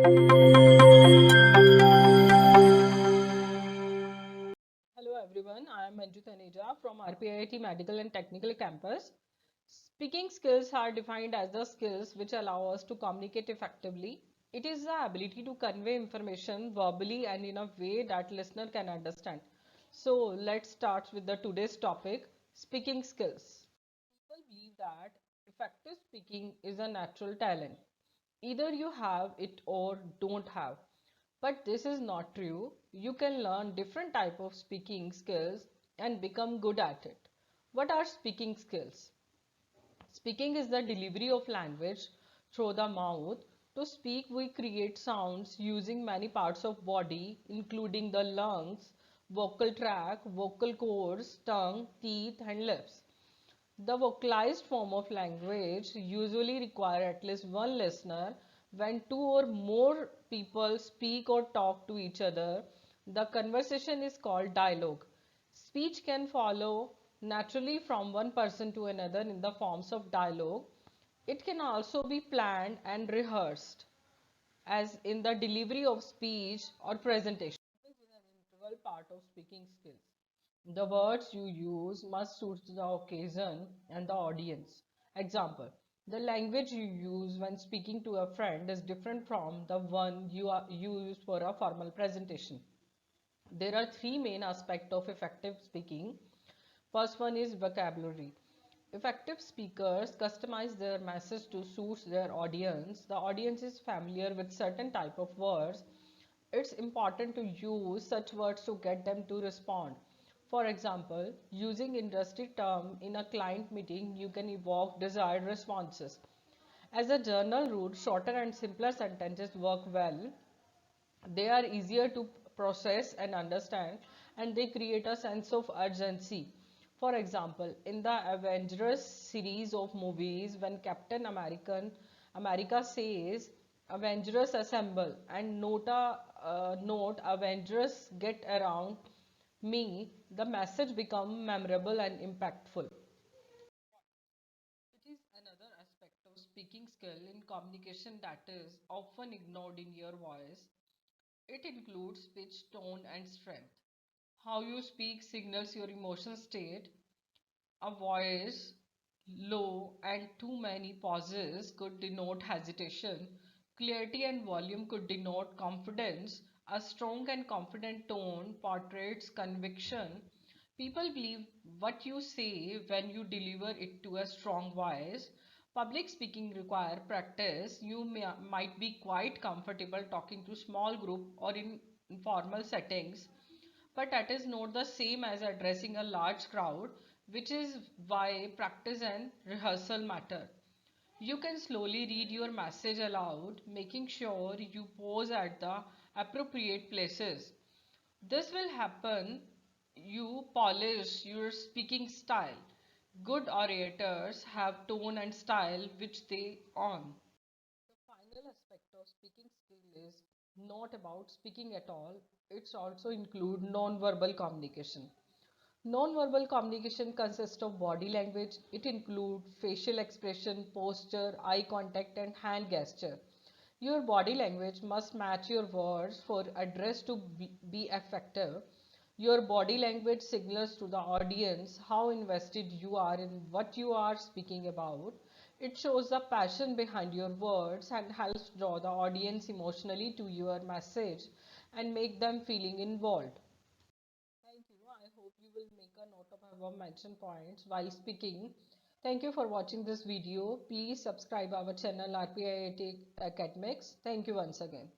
Hello everyone, I am Manju Taneja from RPIIT Medical and Technical Campus. Speaking skills are defined as the skills which allow us to communicate effectively. It is the ability to convey information verbally and in a way that listener can understand. So let's start with the today's topic, speaking skills. People believe that effective speaking is a natural talent. Either you have it or don't have. But this is not true. You can learn different type of speaking skills and become good at it. What are speaking skills? Speaking is the delivery of language through the mouth. To speak, we create sounds using many parts of body, including the lungs, vocal tract, vocal cords, tongue, teeth, and lips. The vocalized form of language usually require at least one listener. When two or more people speak or talk to each other, the conversation is called dialogue. Speech can follow naturally from one person to another in the forms of dialogue. It can also be planned and rehearsed, as in the delivery of speech or presentation. This is an integral part of speaking skills. The words you use must suit the occasion and the audience. Example: the language you use when speaking to a friend is different from the one you use for a formal presentation. There are three main aspects of effective speaking. First one is vocabulary. Effective speakers customize their message to suit their audience. The audience is familiar with certain type of words. It's important to use such words to get them to respond. For example, using industry term in a client meeting, you can evoke desired responses. As a general rule, shorter and simpler sentences work well. They are easier to process and understand, and they create a sense of urgency. For example, in the Avengers series of movies, when Captain America says Avengers assemble and note Avengers get around me, the message becomes memorable and impactful. It is another aspect of speaking skill in communication that is often ignored in your voice. It includes pitch, tone, and strength. How you speak signals your emotional state. A voice low and too many pauses could denote hesitation. Clarity and volume could denote confidence. A strong and confident tone portrays conviction. People believe what you say when you deliver it to a strong voice. Public speaking require practice. Might be quite comfortable talking to small group or in informal settings, but that is not the same as addressing a large crowd, which is why practice and rehearsal matter. You can slowly read your message aloud, making sure you pause at the appropriate places. This will happen. You polish your speaking style. Good orators have tone and style which they own. The final aspect of speaking skill is not about speaking at all. It's also include non-verbal communication. Non-verbal communication consists of body language. It includes facial expression, posture, eye contact, and hand gesture. Your body language must match your words for address to be effective. Your body language signals to the audience how invested you are in what you are speaking about. It shows the passion behind your words and helps draw the audience emotionally to your message and make them feeling involved. Thank you. I hope you will make a note of above mentioned points while speaking. Thank you for watching this video. Please subscribe our channel RPIIT Academics. Thank you once again.